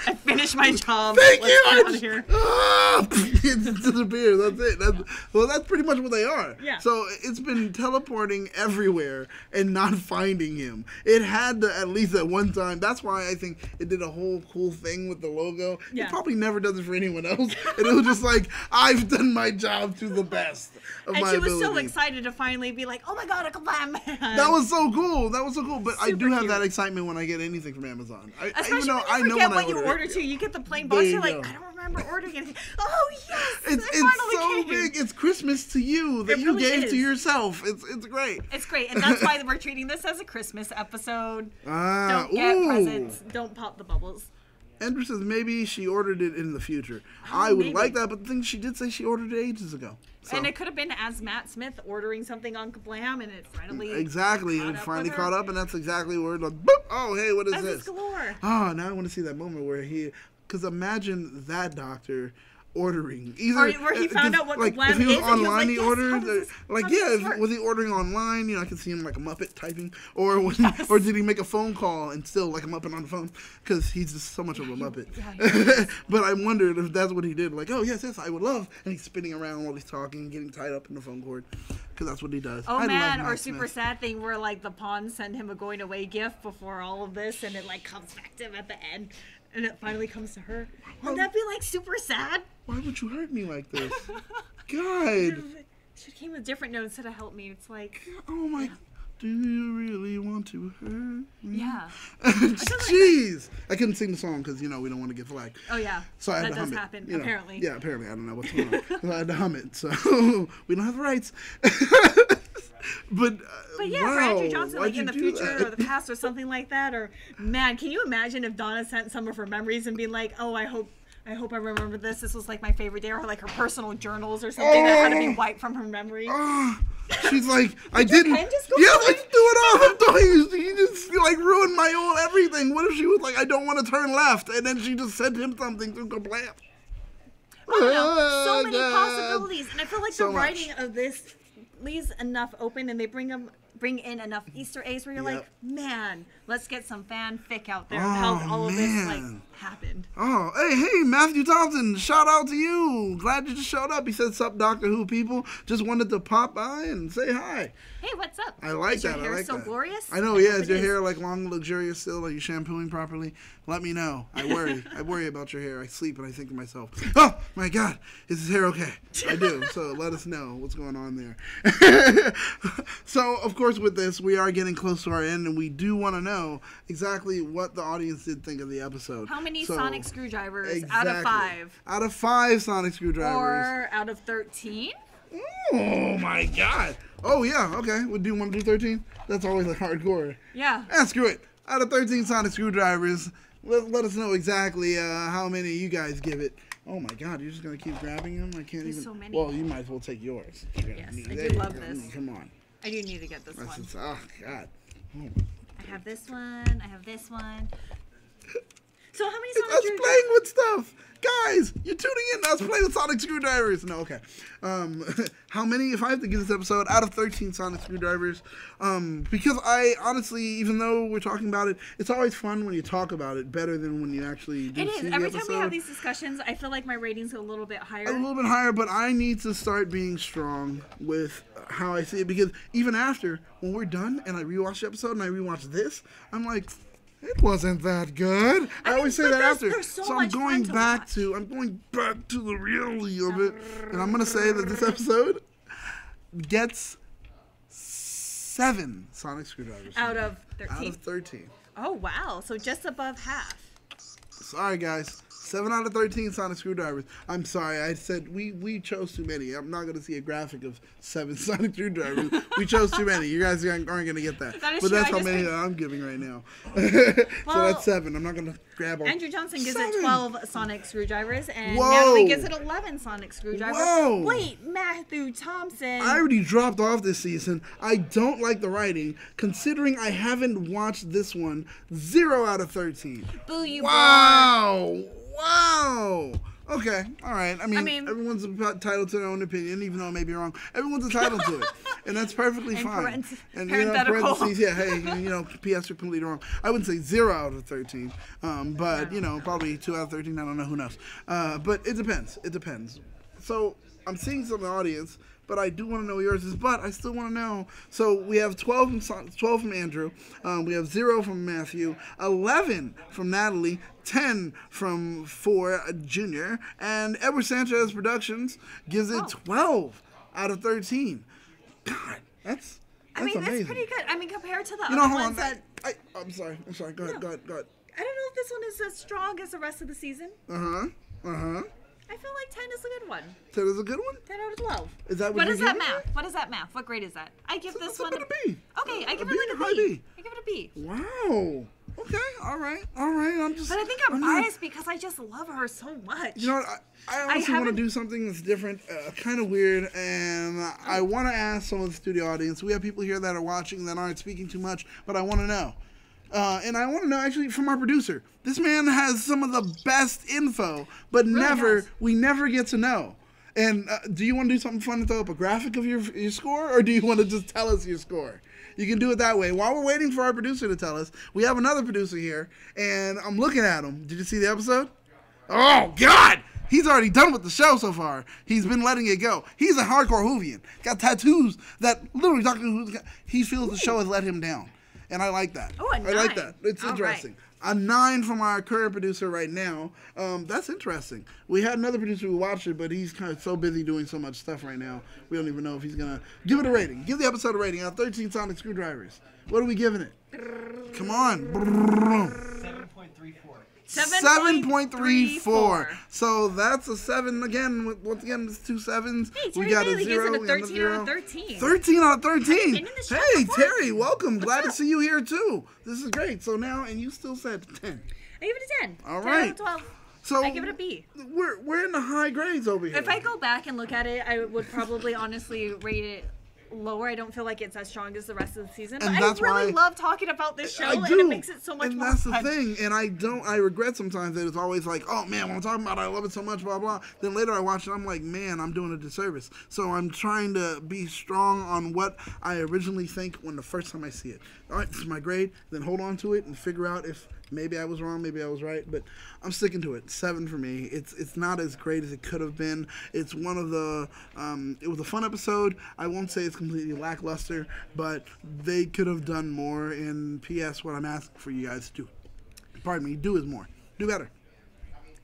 I finished my job. Thank you. Get out of here. It disappears. That's it. That's pretty much what they are. Yeah. So it's been teleporting everywhere and not finding him. It had to, at least at one time. That's why I think it did a whole cool thing with the logo. Yeah. It probably never does it for anyone else. And it was just like, I've done my job to the best of my ability. And she was so excited to finally be like, oh my god, a Kerblam man. That was so cool. But I do have cute. that excitement when I get anything from Amazon. Especially when you forget what you order too. You get the plain box, you're like, I don't remember ordering anything. Oh yes, it's so big. It's Christmas to you that you gave to yourself. It's great. It's great, and that's why we're treating this as a Christmas episode. Don't get presents. Don't pop the bubbles. Andrew says maybe she ordered it in the future. I would like that, but the thing she did say she ordered it ages ago. So. And it could have been as Matt Smith ordering something on Kerblam, and it finally caught up, and that's exactly where it's like, boop, oh hey, what is this? Galore. Oh, now I want to see that moment where because imagine that doctor ordering where he found out what Kerblam if he was is, online, and he ordered was he ordering online? I could see him like a Muppet typing, or or did he make a phone call and still like a Muppet on the phone because he's just so much of a Muppet. But I wondered if that's what he did. Like, oh yes, I would love, and he's spinning around while he's talking, getting tied up in the phone cord because that's what he does. Oh man, or super sad thing where like the pawns send him a going away gift before all of this, and it like comes back to him at the end. And it finally comes to her. Wouldn't that be like super sad? Why would you hurt me like this? God. She came with different notes to help me. It's like, oh my. Yeah. Do you really want to hurt me? Yeah. Jeez. I couldn't sing the song because, we don't want to get flagged. Oh, yeah. So I had that to hum does it. Happen, apparently. Yeah, apparently. I don't know what's going on. So I had to hum it. So we don't have the rights. But yeah, wow, for Andrew Johnson, like in the future that? or the past or something like that, or man, can you imagine if Donna sent some of her memories and being like, oh, I hope I remember this. This was like my favorite day, or like her personal journals or something that had to be wiped from her memory. She's like, I didn't. Yes, I just do it all. You just like ruined my whole everything. What if she was like, I don't want to turn left, and then she just sent him something through Kerblam? I don't know. So many possibilities, and I feel like the writing of this leaves enough open, and they bring them bring in enough Easter eggs where you're Yep. like, man, let's get some fanfic out there of how all of this like happened. Oh, hey, Matthew Thompson, shout out to you. Glad you just showed up. He said, "Sup, Doctor Who people. Just wanted to pop by and say hi." Hey, what's up? I like is that. Your hair I like so that. glorious? I know. Yeah, is your hair like long, luxurious still? Are you shampooing properly? Let me know. I worry. I worry about your hair. I sleep and I think to myself, "Oh my God, is his hair okay?" I do. So let us know what's going on there. So of course, with this, we are getting close to our end, and we do want to know exactly what the audience did think of the episode. How many sonic screwdrivers Exactly. out of 5? Out of 5 sonic screwdrivers. Or out of 13? Oh my God. Oh yeah. Okay. Do you want to do 13? That's always like hardcore. Yeah. Screw it. Out of 13 sonic screwdrivers, let us know exactly how many you guys give it. Oh my God, you're just gonna keep grabbing them? I can't There's even. so many. Well, you might as well take yours. Yes, I do love this. Come on. I do need to get this one. Oh God. Oh. I have this one. I have this one. So how many It's sonic us screwdrivers? playing with stuff. Guys, you're tuning in to us playing with sonic screwdrivers. No, okay. How many, if I have to give this episode, out of 13 sonic screwdrivers, because I honestly, even though we're talking about it, it's always fun when you talk about it, better than when you actually do It see is. the Every time we episode. have these discussions, I feel like my ratings are a little bit higher. A little bit higher, but I need to start being strong with how I see it, because even after, when we're done and I rewatch the episode and I rewatch this, I'm like, it wasn't that good. I always say that after. There's so I'm much going fun to back watch. to the reality of it, and I'm gonna say that this episode gets 7 sonic screwdrivers Out of 13. Out of 13. Oh, wow. So just above half. Sorry, guys. 7 out of 13 sonic screwdrivers. I'm sorry. I said we chose too many. I'm not going to see a graphic of 7 sonic screwdrivers. We chose too many. You guys aren't going to get that. That is But true. that's I how just many think- that I'm giving right now. Well, So that's 7. I'm not going to grab all. Andrew Johnson gives 7. it 12 sonic screwdrivers, and Whoa. Natalie gives it 11 sonic screwdrivers. Whoa. Wait, Matthew Thompson. I already dropped off this season. I don't like the writing. Considering I haven't watched this one, 0 out of 13. Boo you, Wow. Wow. Okay. All right. I mean, mean- everyone's entitled to their own opinion, even though it may be wrong. Everyone's entitled to it, and that's perfectly And fine. parenthetical. Parentheses, yeah. Hey, P.S. You're completely wrong. I wouldn't say 0 out of 13, but probably 2 out of 13. I don't know. Who knows? But it depends. It depends. So I'm seeing some in the audience, but I do want to know what yours is. But I still want to know. So we have 12 from Andrew. We have 0 from Matthew. 11 from Natalie. 10 from 4 Junior. And Edward Sanchez Productions gives it 12 out of 13. God, that's amazing. that's pretty good. I mean, compared to the You know, other hold ones on. that... I'm sorry. Go ahead. I don't know if this one is as strong as the rest of the season. I feel like 10 is a good one. 10 is a good one? 10 out of 12. Is that What you're is that giving math? What is that math? What grade is that? I give this That's one a B. Okay, I give A it B like or a high B. B? I give it a B. Wow. Okay. All right. I'm just. But I think I'm not- biased because I just love her so much. You know what? I honestly want to haven't- do something that's different, kind of weird, and I want to ask some of the studio audience. We have people here that are watching that aren't speaking too much, but I want to know. And I want to know, actually, from our producer. This man has some of the best info, but we never get to know. And do you want to do something fun to throw up a graphic of your score, or do you want to just tell us your score? You can do it that way. While we're waiting for our producer to tell us, we have another producer here, and I'm looking at him. Did you see the episode? Oh, God! He's already done with the show so far. He's been letting it go. He's a hardcore Whovian. Got tattoos that literally Dr. Who, he feels the show has let him down. And I like that. Oh, a 9. I like that. It's All interesting. right. A 9 from our current producer right now. That's interesting. We had another producer who watched it, but he's kind of so busy doing so much stuff right now. We don't even know if he's going to give it a rating. Give the episode a rating out of 13 sonic screwdrivers. What are we giving it? Come on. 7.34. 7.34. So that's a 7 again. Once again, it's 2 7s. Hey, We Terry got Bailey a 0. gives it a we got 13 out of 13. 13 out of 13. I've been in this show Hey, before. Terry, welcome. Glad to up? see you here too. This is great. So now, and you still said 10. I give it a 10. All 10 right. out of 12. So I give it a B. We're in the high grades over here. If I go back and look at it, I would probably honestly rate it lower. I don't feel like it's as strong as the rest of the season. But And I that's really why love talking about this show, I and do. it makes it so much more fun. And that's the thing. And I regret sometimes that it's always like, oh man, when I'm talking about it, I love it so much, blah, blah. Then later I watch it, I'm like, man, I'm doing a disservice. So I'm trying to be strong on what I originally think when the first time I see it. All right, this is my grade. Then hold on to it and figure out if maybe I was wrong, maybe I was right, but I'm sticking to it. 7 for me. It's not as great as it could have been. It's one of the, it was a fun episode. I won't say it's completely lackluster, but they could have done more. And P.S. what I'm asking for you guys to do, pardon me, do is more. Do better.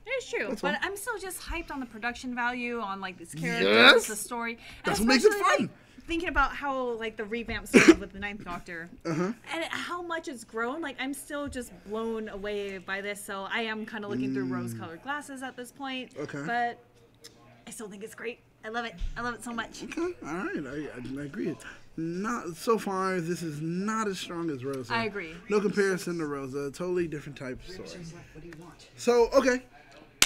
It's true, That's but all. I'm still just hyped on the production value, on like these characters, the story. And That's what makes it especially, fun. Like, thinking about how like the revamp started with the Ninth Doctor, and how much it's grown. Like I'm still just blown away by this. So I am kind of looking through rose-colored glasses at this point. Okay. But I still think it's great. I love it. I love it so much. Okay, all right, I agree. Not so far. This is not as strong as Rosa. I agree. No comparison to Rosa. Totally different type of story. So okay,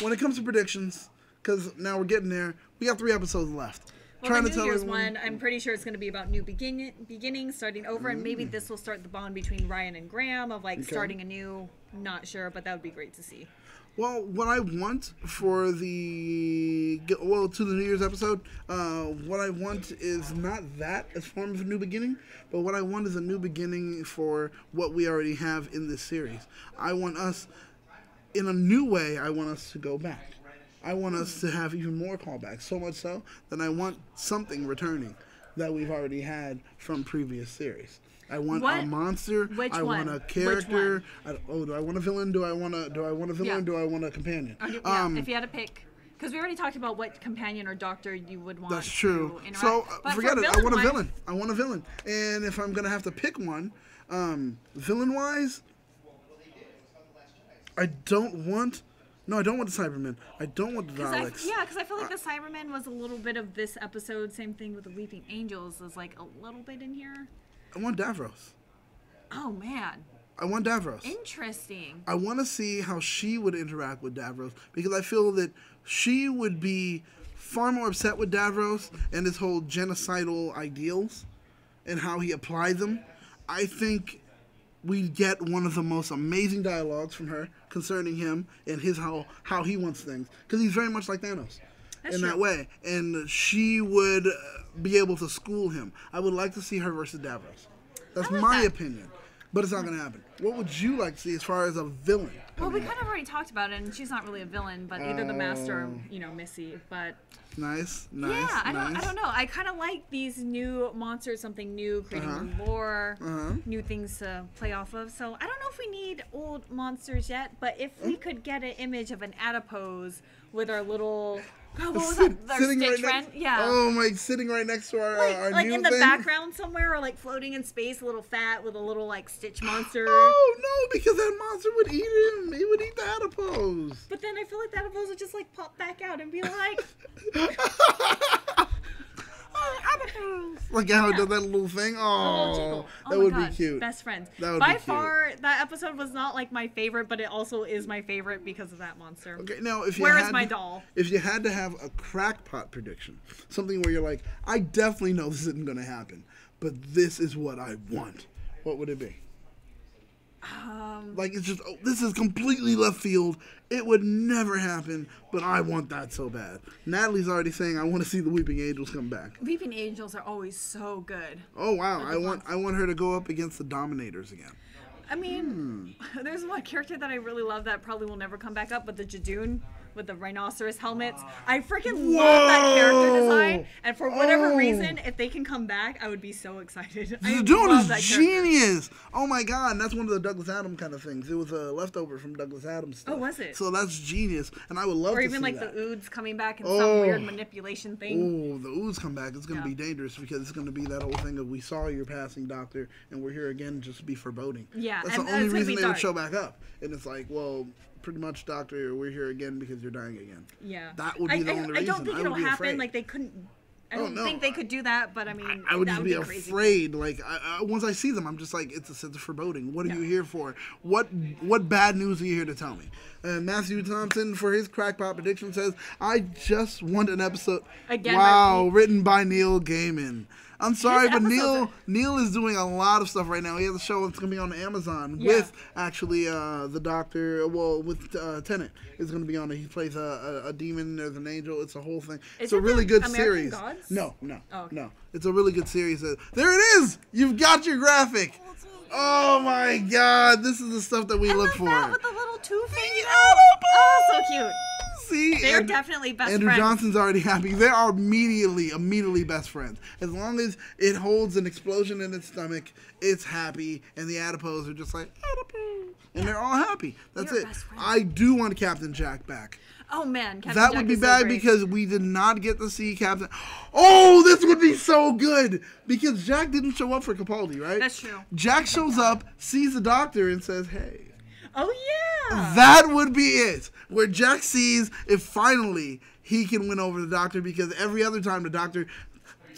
when it comes to predictions, because now we're getting there, we got 3 episodes left. Well, the New Year's one, I'm pretty sure it's going to be about new beginnings, starting over, and maybe this will start the bond between Ryan and Graham of like starting anew. Not sure, but that would be great to see. Well, what I want for to the New Year's episode, what I want is not that as form of a new beginning, but what I want is a new beginning for what we already have in this series. I want us, in a new way, I want us to go back. I want us to have even more callbacks, so much so that I want something returning that we've already had from previous series. I want a monster. Which I one? want a character. Do I want a villain? Do I want a villain? Yeah. Do I want a companion? If you had to pick, because we already talked about what companion or doctor you would want. That's true. To interact. So But forget for it. I want a villain-wise- villain. I want a villain. And if I'm gonna have to pick one, villain-wise, I don't want. No, I don't want the Cybermen. I don't want the Daleks. Because I feel like the Cybermen was a little bit of this episode. Same thing with the Weeping Angels. Was like a little bit in here. I want Davros. Oh man. I want Davros. Interesting. I want to see how she would interact with Davros, because I feel that she would be far more upset with Davros and his whole genocidal ideals and how he applied them. I think we get one of the most amazing dialogues from her concerning him and his how he wants things, because he's very much like Thanos that way, and she would be able to school him. I would like to see her versus Davros. That's my opinion. But it's not going to happen. What would you like to see as far as a villain? Well, we kind of already talked about it, and she's not really a villain, but either the Master or, Missy. But Nice. yeah, I don't know. I kind of like these new monsters, something new, creating new lore, new things to play off of. So I don't know if we need old monsters yet, but if we could get an image of an adipose with our little. What was that? Our Stitch friend? Yeah. Oh my! Sitting right next to our like new in the thing? background somewhere, or like floating in space, a little fat with a little like Stitch monster. Oh no! Because that monster would eat him. He would eat the adipose. But then I feel like the adipose would just like pop back out and be like, like how it does that little thing. Oh, that would be cute. Best friends. That would By be cute. far, that episode was not like my favorite, but it also is my favorite because of that monster. Okay, now if you Where had is my doll? If you had to have a crackpot prediction, something where you're like, I definitely know this isn't going to happen, but this is what I want, what would it be? Like, it's just, this is completely left field. It would never happen, but I want that so bad. Natalie's already saying, I want to see the Weeping Angels come back. Weeping Angels are always so good. Oh wow, I want her to go up against the Dominators again. I mean, there's one character that I really love that probably will never come back up, but the Jadoon with the rhinoceros helmets. I freaking love that character design, and for whatever reason, if they can come back, I would be so excited. Jadoon is genius. Oh my god, and that's one of the Douglas Adams kind of things. It was a leftover from Douglas Adams stuff. Oh, was it? So that's genius, and I would love to see that. Or even like the Oods coming back in some weird manipulation thing. Oh, the Oods come back. It's going to be dangerous, because it's going to be that whole thing of we saw your passing, Doctor, and we're here again just to be foreboding. Yeah, that's and the only it's gonna reason be they would dark. show back up. And it's like, well, pretty much, Doctor, we're here again because you're dying again. Yeah. That would be the only reason. I don't think it'll happen. Afraid. Like, they couldn't. I don't think they could do that, but I mean, I would that just would be crazy. afraid. Like, once I see them, I'm just like, it's a sense of foreboding. What are you here for? What bad news are you here to tell me? Matthew Thompson, for his crackpot prediction, says, I just want an episode. Again, wow, written by Neil Gaiman. I'm sorry, but episodes Neil is doing a lot of stuff right now. He has a show that's going to be on Amazon with actually the Doctor. Well, with Tennant is going to be on it. He plays a demon. There's an angel. It's a whole thing. It's a really good series. Gods? No. It's a really good series. There it is. You've got your graphic. Oh my God! This is the stuff that we look for. That with the little two fingers. Oh, so cute. See, they're definitely best friends. Andrew Johnson's already happy. They are immediately best friends. As long as it holds an explosion in its stomach, it's happy, and the adipose are just like adipose, and they're all happy. That's it. I do want Captain Jack back. Oh man, Captain that Jack would be is bad so great. because we did not get to see Captain. Oh, this would be so good because Jack didn't show up for Capaldi, right? That's true. Jack shows up, sees the Doctor, and says, "Hey." Oh yeah. That would be it. Where Jack sees if finally he can win over the Doctor, because every other time the Doctor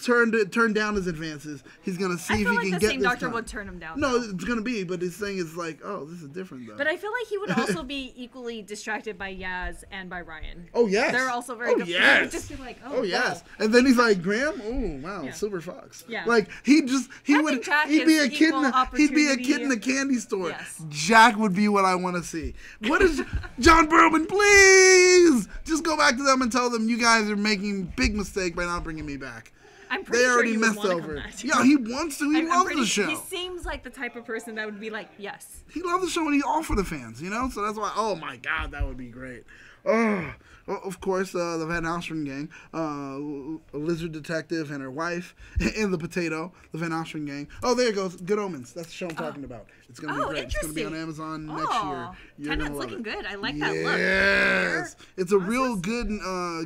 turned down his advances, he's gonna see if he can get this. I feel like the same Doctor would turn him down. No, it's gonna be, but his thing is like, oh, this is different though. But I feel like he would also be equally distracted by Yaz and by Ryan. Oh yes. They're also very good. Yes. Just be like, oh yes. Wow. And then he's like, Graham, oh wow, Silver Fox. Yeah. Like he'd be a kid in a candy store. Yes. Jack would be what I want to see. What is John Perlman? Please just go back to them and tell them you guys are making big mistake by not bringing me back. I'm pretty sure he would want to come back. Yeah, he wants to. He loves the show. He seems like the type of person that would be like, yes. He loves the show and he's all for the fans, you know? So that's why, oh my God, that would be great. Oh, well, of course, the Van Osteren gang, a lizard detective and her wife, and the potato, the Van Osteren gang. Oh, there it goes. Good Omens. That's the show I'm talking about. It's going to be great. It's going to be on Amazon next year. Tennant's looking good. I like that look. Yes. It's a real good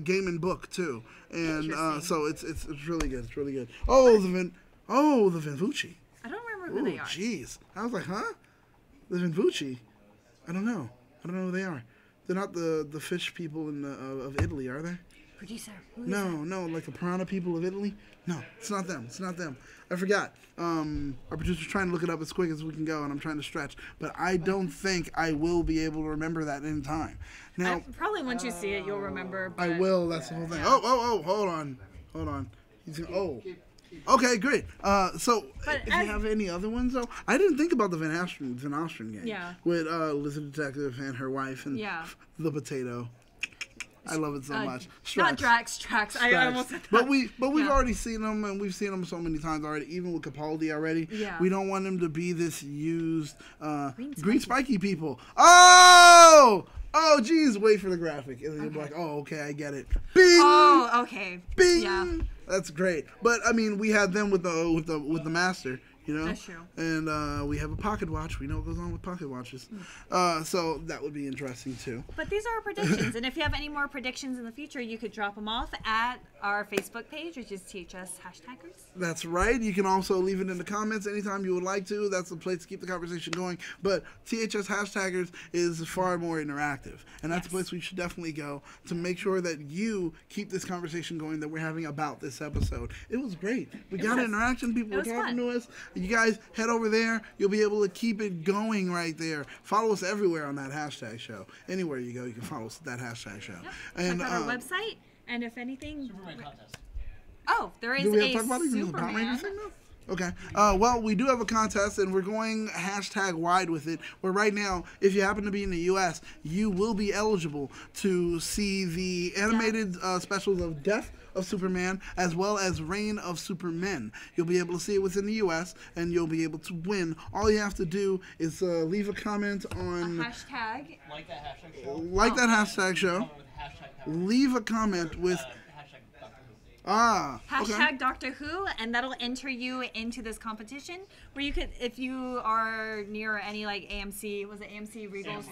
game and book, too. And so it's really good. It's really good. Oh, the Vanvucci. I don't remember who they are. Jeez. I was like, huh? The Vanvucci? I don't know who they are. They're not the fish people of Italy, are they? Producer. No, like the piranha people of Italy? No, it's not them. I forgot. Our producer's trying to look it up as quick as we can go, and I'm trying to stretch. But I don't think I will be able to remember that in time. Now, probably once you see it, you'll remember. But I will. That's the whole thing. Oh, hold on. Okay, great. So, if you have any other ones, though, I didn't think about the Van Osteren gang. Yeah. With Lizard Detective and her wife and the potato. I love it so much. Not Drax. I almost said that. But we've already seen them, and we've seen them so many times already. Even with Capaldi already. Yeah. We don't want them to be this used green spiky people. Oh, geez, wait for the graphic. And then you'll be like, oh, okay, I get it. Bing! Oh, okay. Bing! Yeah. That's great. But, I mean, we had them with the Master, you know? That's true. And we have a pocket watch. We know what goes on with pocket watches. So that would be interesting, too. But these are our predictions. And if you have any more predictions in the future, you could drop them off at our Facebook page, which is THS Hashtaggers. That's right. You can also leave it in the comments anytime you would like to. That's the place to keep the conversation going. But THS Hashtaggers is far more interactive. And that's the place we should definitely go to make sure that you keep this conversation going that we're having about this episode. It was great. We got interaction. People were talking to us. You guys head over there. You'll be able to keep it going right there. Follow us everywhere on that hashtag show. Anywhere you go, you can follow us at that hashtag show. Yep. And check out our website. And if anything... Superman contest. Oh, there is do we have a to talk about it? Superman. Okay. Well, we do have a contest, and we're going hashtag wide with it. Where right now, if you happen to be in the U.S., you will be eligible to see the animated specials of Death of Superman as well as Reign of Supermen. You'll be able to see it within the U.S., and you'll be able to win. All you have to do is leave a comment on... A hashtag. Like that hashtag show. Like that hashtag show. Leave a comment with... Hashtag Doctor Who, and that'll enter you into this competition where you could, if you are near any like AMC, was it AMC Regals?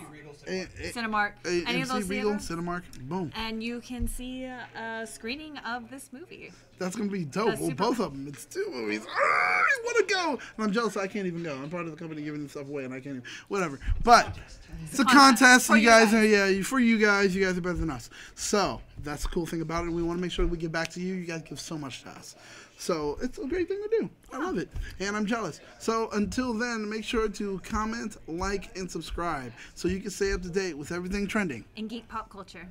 Cinemark. Any of those Regal, Cinemark, boom. And you can see a screening of this movie. That's going to be dope. Well, both of them. It's 2 movies. I want to go. And I'm jealous I can't even go. I'm part of the company giving this stuff away, and I can't even. Whatever. But it's a contest. You guys are, for you guys are better than us. So that's the cool thing about it. We want to make sure we give back to you. You guys give so much to us. So it's a great thing to do. I love it. And I'm jealous. So until then, make sure to comment, like, and subscribe so you can stay up to date with everything trending in geek pop culture.